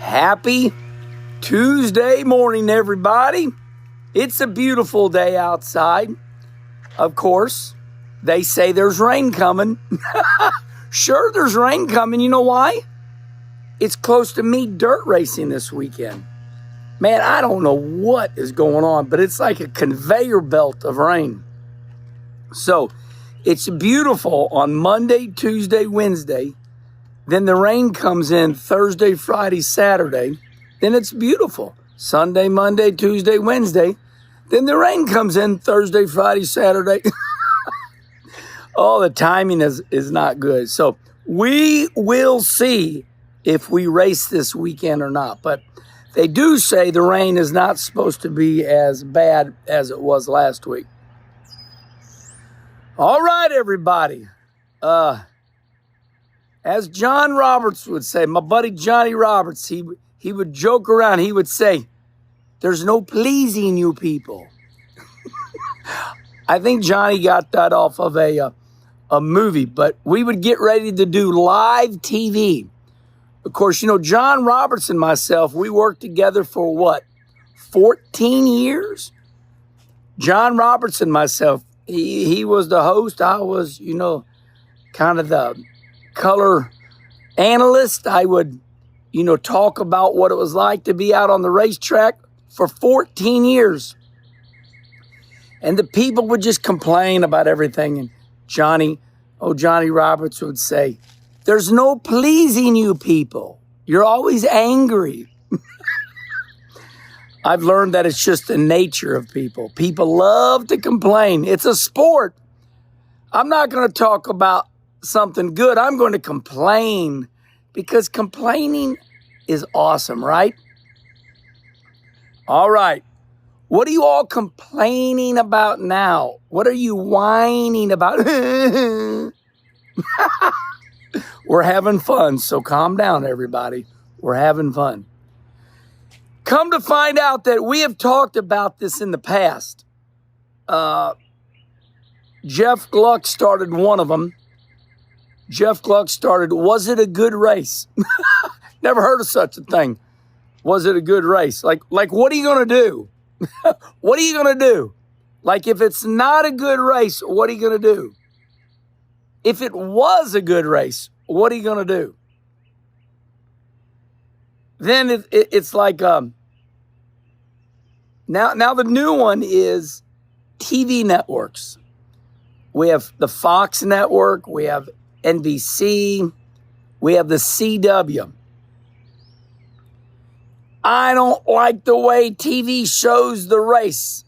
Happy Tuesday morning, everybody. It's a beautiful day outside. Of course, they say there's rain coming. Sure, there's rain coming. You know why? It's close to me dirt racing this weekend. Man, I don't know what is going on, but it's like a conveyor belt of rain. So it's beautiful on Monday, Tuesday, Wednesday. Then the rain comes in Thursday, Friday, Saturday. Then it's beautiful. Sunday, Monday, Tuesday, Wednesday. Then the rain comes in Thursday, Friday, Saturday. Oh, the timing is not good. So we will see if we race this weekend or not. But they do say the rain is not supposed to be as bad as it was last week. All right, everybody. As John Roberts would say, my buddy Johnny Roberts, he would joke around. He would say, there's no pleasing you people. I think Johnny got that off of a movie, but we would get ready to do live TV. Of course, you know, John Roberts and myself, we worked together for what, 14 years? John Roberts and myself, he was the host. I was, you know, kind of the color analyst. I would, you know, talk about what it was like to be out on the racetrack for 14 years. And the people would just complain about everything. And Johnny Roberts would say, there's no pleasing you people. You're always angry. I've learned that it's just the nature of people. People love to complain. It's a sport. I'm not going to talk about something good. I'm going to complain because complaining is awesome, right? All right. What are you all complaining about now? What are you whining about? We're having fun, so calm down, everybody. We're having fun. Come to find out that we have talked about this in the past. Jeff Gluck started one of them. Jeff Gluck started, was it a good race? Never heard of such a thing. Was it a good race? Like what are you going to do? What are you going to do? Like, if it's not a good race, what are you going to do? If it was a good race, what are you going to do? Then it's like, now the new one is TV networks. We have the Fox network, we have NBC, we have the CW. I don't like the way TV shows the race.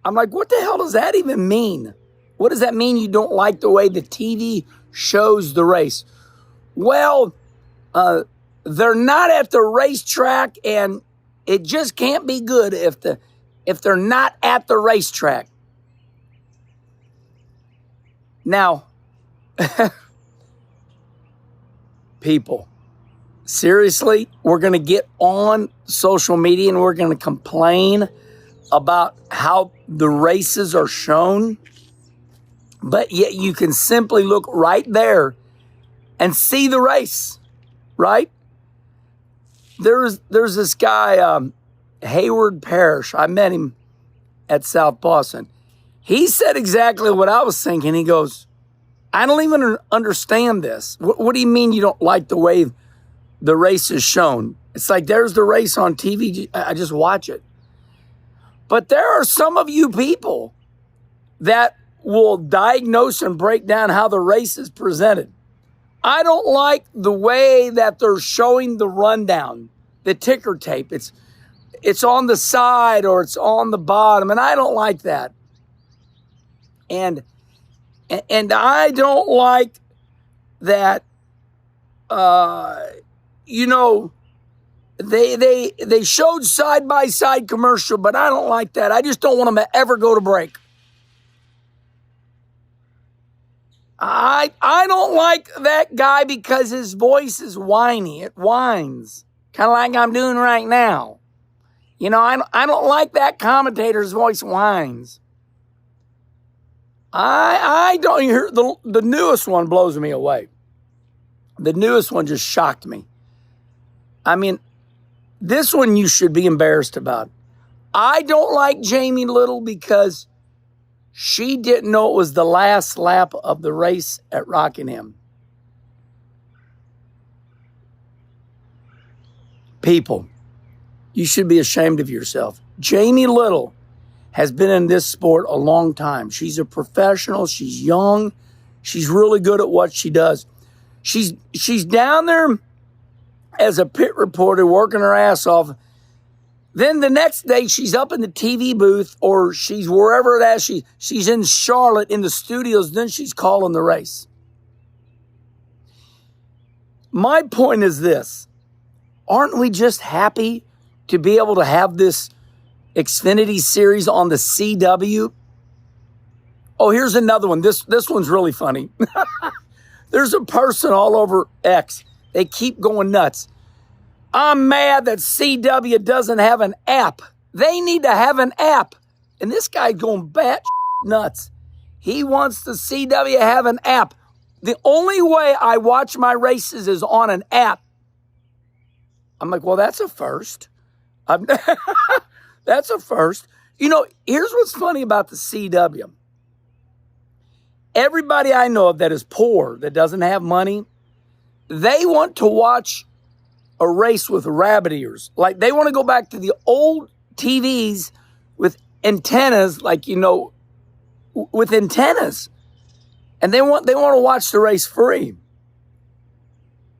I'm like, what the hell does that even mean? What does that mean you don't like the way the TV shows the race? Well, they're not at the racetrack, and it just can't be good if they're not at the racetrack. Now, people, seriously, we're going to get on social media and we're going to complain about how the races are shown, but yet you can simply look right there and see the race, right? There's this guy, Hayward Parrish. I met him at South Boston. He said exactly what I was thinking. He goes, I don't even understand this. What do you mean you don't like the way the race is shown? It's like, there's the race on TV. I just watch it. But there are some of you people that will diagnose and break down how the race is presented. I don't like the way that they're showing the rundown, the ticker tape. It's on the side or it's on the bottom, and I don't like that. And I don't like that, you know, they showed side-by-side commercial, but I don't like that. I just don't want them to ever go to break. I don't like that guy because his voice is whiny. It whines, kind of like I'm doing right now. You know, I don't like that commentator's voice whines. I don't hear the newest one blows me away. The newest one just shocked me. I mean, This one you should be embarrassed about. I don't like Jamie Little because she didn't know it was the last lap of the race at Rockingham. People, you should be ashamed of yourself. Jamie Little has been in this sport a long time. She's a professional. She's young. She's really good at what she does. She's down there as a pit reporter working her ass off. Then the next day she's up in the TV booth or she's wherever it is. She's in Charlotte in the studios. Then she's calling the race. My point is this. Aren't we just happy to be able to have this Xfinity series on the CW? Oh, here's another one. This one's really funny. There's a person all over X. They keep going nuts. I'm mad that CW doesn't have an app. They need to have an app. And this guy's going bat nuts. He wants the CW to have an app. The only way I watch my races is on an app. I'm like, well, that's a first. That's a first. You know, here's what's funny about the CW. Everybody I know of that is poor, that doesn't have money, they want to watch a race with rabbit ears. Like they want to go back to the old TVs with antennas, like, you know, with antennas. And they want to watch the race free.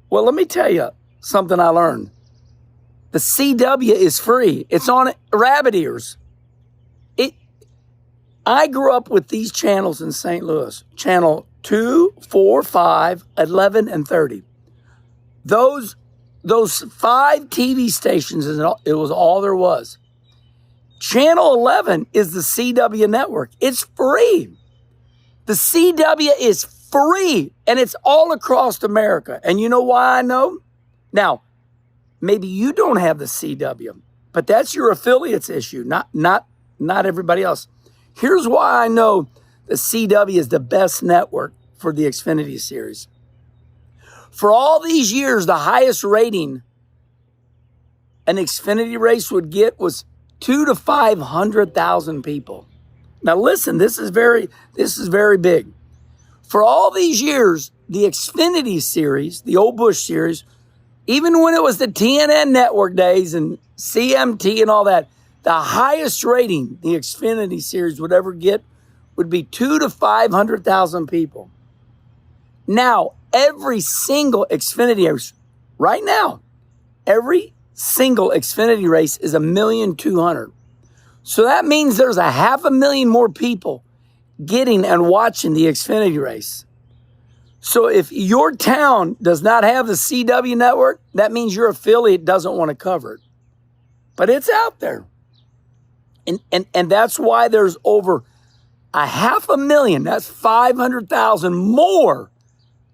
Well, let me tell you something I learned. The CW is free. It's on rabbit ears. I grew up with these channels in St. Louis. Channel 2, 4, 5, 11, and 30. Those 5 TV stations, it was all there was. Channel 11 is the CW network. It's free. The CW is free, and it's all across America. And you know why I know? Now, maybe you don't have the CW, but that's your affiliates issue, not everybody else. Here's why I know the CW is the best network for the Xfinity series. For all these years, the highest rating an Xfinity race would get was 200,000 to 500,000 people. Now listen, this is very big. For all these years, the Xfinity series, the old Busch series, even when it was the TNN network days and CMT and all that, the highest rating the Xfinity series would ever get would be 200,000 to 500,000 people. Now, every single Xfinity race, right now, every single Xfinity race is 1,200,000. So that means there's 500,000 more people getting and watching the Xfinity race. So if your town does not have the CW network, that means your affiliate doesn't want to cover it. But it's out there. And that's why there's over 500,000, that's 500,000 more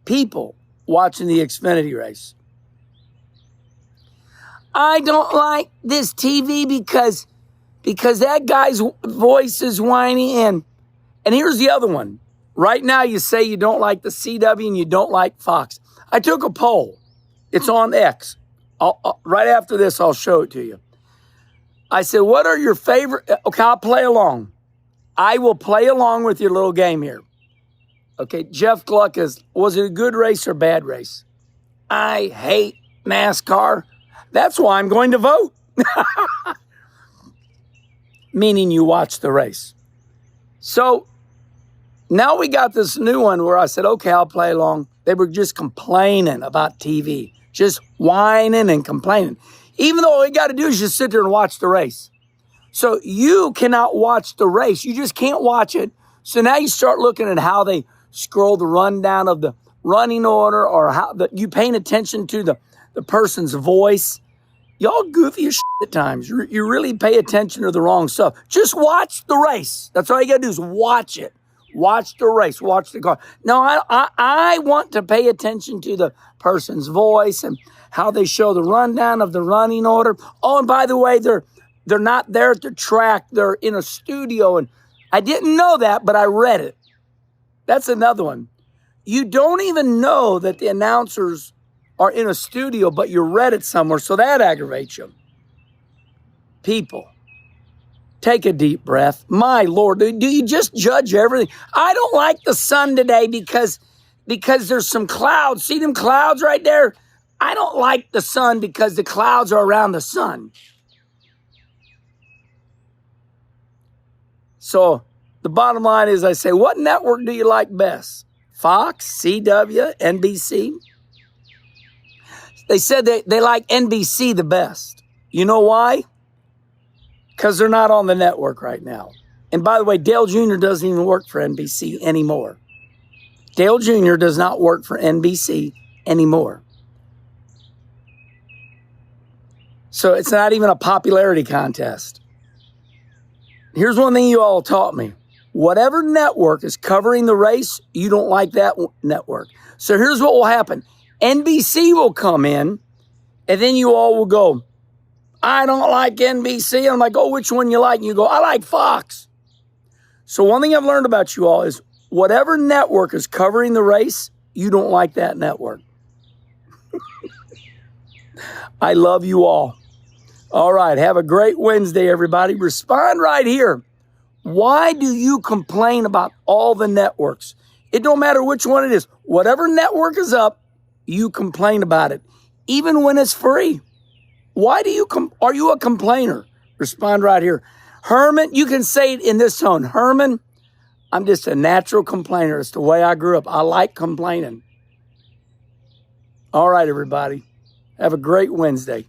people watching the Xfinity race. I don't like this TV because that guy's voice is whiny. And here's the other one. Right now you say you don't like the CW and you don't like Fox. I took a poll. It's on X. Right after this, I'll show it to you. I said, what are your favorite? Okay, I'll play along. I will play along with your little game here. Okay, Jeff Gluck was it a good race or bad race? I hate NASCAR. That's why I'm going to vote. Meaning you watch the race. So now we got this new one where I said, okay, I'll play along. They were just complaining about TV, just whining and complaining. Even though all you got to do is just sit there and watch the race. So you cannot watch the race. You just can't watch it. So now you start looking at how they scroll the rundown of the running order or how you paying attention to the person's voice. Y'all goofy as shit at times. You really pay attention to the wrong stuff. Just watch the race. That's all you got to do is watch it. Watch the race. Watch the car. No, I want to pay attention to the person's voice and how they show the rundown of the running order. Oh, and by the way, they're not there at the track. They're in a studio. And I didn't know that, but I read it. That's another one. You don't even know that the announcers are in a studio, but you read it somewhere, so that aggravates you. People, take a deep breath. My Lord, do you just judge everything? I don't like the sun today because there's some clouds. See them clouds right there? I don't like the sun because the clouds are around the sun. So the bottom line is I say, what network do you like best? Fox, CW, NBC? They said they like NBC the best. You know why? Because they're not on the network right now. And by the way, Dale Jr. doesn't even work for NBC anymore. Dale Jr. does not work for NBC anymore. So it's not even a popularity contest. Here's one thing you all taught me. Whatever network is covering the race, you don't like that network. So here's what will happen. NBC will come in, and then you all will go, I don't like NBC. And I'm like, oh, which one you like? And you go, I like Fox. So one thing I've learned about you all is whatever network is covering the race, you don't like that network. I love you all. All right, have a great Wednesday, everybody. Respond right here. Why do you complain about all the networks? It don't matter which one it is. Whatever network is up, you complain about it, even when it's free. Why do you are you a complainer? Respond right here. Herman, you can say it in this tone. Herman, I'm just a natural complainer. It's the way I grew up. I like complaining. All right, everybody. Have a great Wednesday.